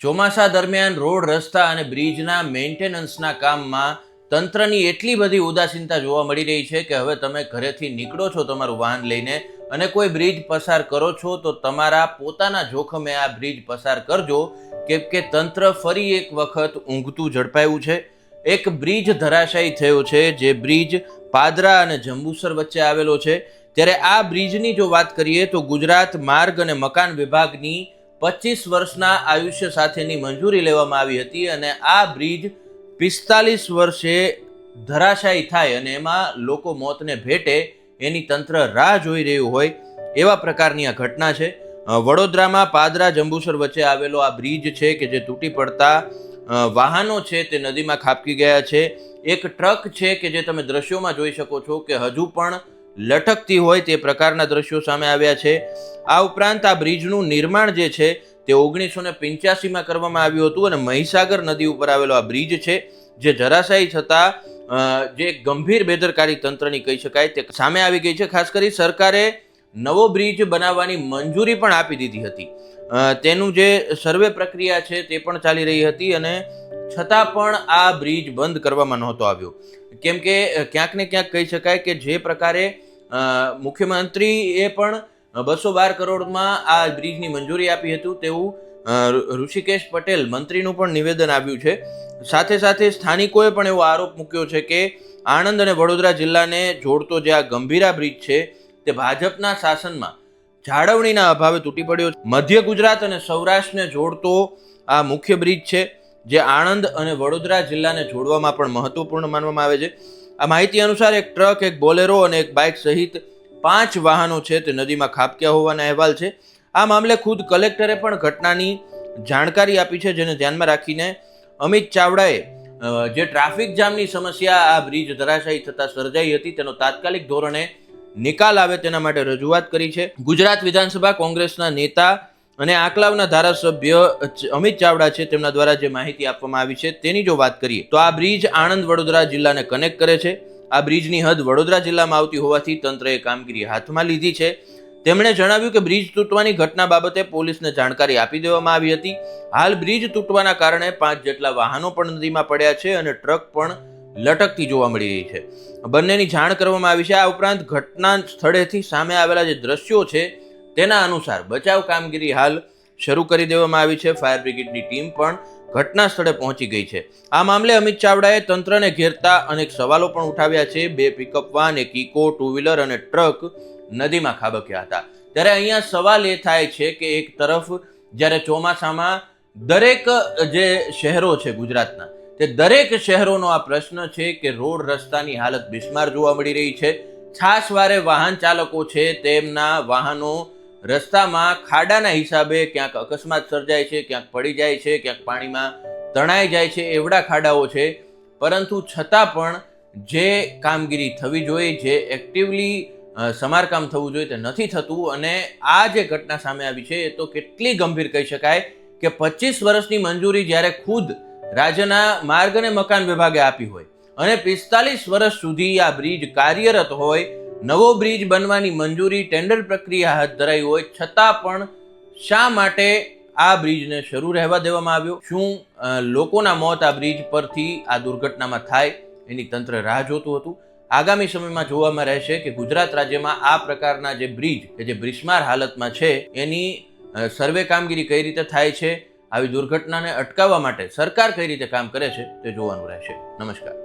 ચોમાસા દરમિયાન રોડ રસ્તા અને બ્રિજના મેન્ટેનન્સના કામમાં તંત્રની એટલી બધી ઉદાસીનતા જોવા મળી રહી છે કે હવે તમે ઘરેથી નીકળો છો તમારું વાહન લઈને અને કોઈ બ્રિજ પસાર કરો છો તો તમારા પોતાના જોખમે આ બ્રિજ પસાર કરજો, કેમ કે તંત્ર ફરી એક વખત ઊંઘતું ઝડપાયું છે. એક બ્રિજ ધરાશાયી થયો છે, જે બ્રિજ પાદરા અને જંબુસર વચ્ચે આવેલો છે. ત્યારે આ બ્રિજની જો વાત કરીએ તો ગુજરાત માર્ગ અને મકાન વિભાગની 25 વર્ષના આયુષ્ય સાથેની મંજૂરી લેવામાં આવી હતી અને આ બ્રિજ 45 વર્ષે ધરાશાયી થાય અને એમાં લોકો મોતને ભેટે એની તંત્ર રાહ જોઈ રહ્યું હોય એવા પ્રકારની આ ઘટના છે. વડોદરામાં પાદરા જંબુસર વચ્ચે આવેલો આ બ્રિજ છે કે જે તૂટી પડતા વાહનો છે તે નદીમાં ખાબકી ગયા છે. એક ટ્રક છે કે જે તમે દ્રશ્યોમાં જોઈ શકો છો કે હજુ પણ લટકતી હોય તે પ્રકારના દ્રશ્યો સામે આવ્યા છે. આ ઉપરાંત આ બ્રિજનું નિર્માણ જે છે તે 1985માં કરવામાં આવ્યું હતું અને મહીસાગર નદી ઉપર આવેલો આ બ્રિજ છે જે ધરાશાયી થતા જે ગંભીર બેદરકારી તંત્રની કહી શકાય તે સામે આવી ગઈ છે. ખાસ કરી સરકારે નવો બ્રિજ બનાવવાની મંજૂરી પણ આપી દીધી હતી. તેનું જે સર્વે પ્રક્રિયા છે તે પણ ચાલી રહી હતી અને છતાં પણ આ બ્રિજ બંધ કરવામાં નહોતો આવ્યો, કેમ કે ક્યાંક ને ક્યાંક કહી શકાય કે જે પ્રકારે મુખ્યમંત્રીએ પણ 212 કરોડમાં આ બ્રિજની મંજૂરી આપી હતી તેવું ઋષિકેશ પટેલ મંત્રીનું પણ નિવેદન આવ્યું છે. સાથે સાથે સ્થાનિકોએ પણ એવો આરોપ મૂક્યો છે કે આણંદ અને વડોદરા જિલ્લાને જોડતો જે આ ગંભીરા બ્રિજ છે તે ભાજપના શાસનમાં જાળવણીના અભાવે તૂટી પડ્યો છે. મધ્ય ગુજરાત અને સૌરાષ્ટ્રને જોડતો આ મુખ્ય બ્રિજ છે જે આણંદ અને વડોદરા જિલ્લાને જોડવામાં પણ મહત્વપૂર્ણ માનવામાં આવે છે. આ માહિતી અનુસાર એક ટ્રક, એક બોલેરો અને એક બાઇક સહિત 5 વાહનો છે તે નદીમાં ખાબક્યા હોવાના અહેવાલ છે. આ મામલે ખુદ કલેક્ટરે પણ ઘટનાની જાણકારી આપી છે, જેને ધ્યાનમાં રાખીને અમિત ચાવડાએ જે ટ્રાફિક જામની સમસ્યા આ બ્રિજ ધરાશાયી થતા સર્જાઈ હતી તેનો તાત્કાલિક ધોરણે નિકાલ આવે તેના માટે રજૂઆત કરી છે. ગુજરાત વિધાનસભા કોંગ્રેસના નેતા અને આંકલાવના ધારાસભ્ય અમિત ચાવડા છે તેમના દ્વારા જે માહિતી આપવામાં આવી છે તેની જો વાત કરીએ તો આ બ્રિજ આણંદ વડોદરા જિલ્લાને કનેક્ટ કરે છે. આ બ્રિજની હદ વડોદરા જિલ્લામાં આવતી હોવાથી તંત્રએ કામગીરી હાથમાં લીધી છે. તેમણે જણાવ્યું કે બ્રિજ તૂટવાની ઘટના બાબતે પોલીસને જાણકારી આપી દેવામાં આવી હતી. હાલ બ્રિજ તૂટવાના કારણે 5 જેટલા વાહનો પણ નદીમાં પડ્યા છે અને ટ્રક પણ લટકતી જોવા મળી રહી છે. બંનેની જાણ કરવામાં આવી છે. આ ઉપરાંત ઘટના સ્થળેથી સામે આવેલા જે દ્રશ્યો છે તેના અનુસાર બચાવ કામગીરી હાલ શરૂ કરી દેવામાં આવી છે. ફાયર બ્રિગેડની ટીમ પણ ઘટના સ્થળે પહોંચી ગઈ છે. આ મામલે અમિત ચાવડાએ તંત્રને ઘેરતા અનેક સવાલો પણ ઉઠાવ્યા છે. 2 પિકઅપ વાન, એક ઇકો, 2 વ્હીલર અને ટ્રક નદીમાં ખાબક્યા હતા. ત્યારે અહીંયા સવાલ એ થાય છે કે એક તરફ જ્યારે ચોમાસામાં દરેક જે શહેરો છે ગુજરાતના તે દરેક શહેરોનો આ પ્રશ્ન છે કે રોડ રસ્તાની હાલત બિસ્માર જોવા મળી રહી છે. છાસવારે વાહન ચાલકો છે તેમના વાહનો રસ્તામાં ખાડાના હિસાબે ક્યાંક અકસ્માત સર્જાય છે, ક્યાંક પડી જાય છે, ક્યાંક પાણીમાં તણાઈ જાય છે, એવડા ખાડાઓ છે. પરંતુ છતાં પણ જે કામગીરી થવી જોઈએ, જે એક્ટિવલી સમારકામ થવું જોઈએ તે નથી થતું અને આ જે ઘટના સામે આવી છે એ તો કેટલી ગંભીર કહી શકાય કે 25 વર્ષની મંજૂરી જ્યારે ખુદ રાજ્યના માર્ગ અને મકાન વિભાગે આપી હોય અને 45 વર્ષ સુધી આ બ્રિજ કાર્યરત હોય, નવો બ્રિજ બનવાની મંજૂરી ટેન્ડર પ્રક્રિયા હાથ ધરાઈ હોય, છતાં પણ શા માટે આ બ્રિજને શરૂ રહેવા દેવામાં આવ્યો? શું લોકોના મોત આ બ્રિજ પરથી આ દુર્ઘટનામાં થાય એની તંત્ર રાહ જોતું હતું? આગામી સમયમાં જોવામાં રહેશે કે ગુજરાત રાજ્યમાં આ પ્રકારના જે બ્રિજ કે જે બિસ્માર હાલતમાં છે એની સર્વે કામગીરી કઈ રીતે થાય છે, આવી દુર્ઘટનાને અટકાવવા માટે સરકાર કઈ રીતે કામ કરે છે તે જોવાનું રહેશે. નમસ્કાર.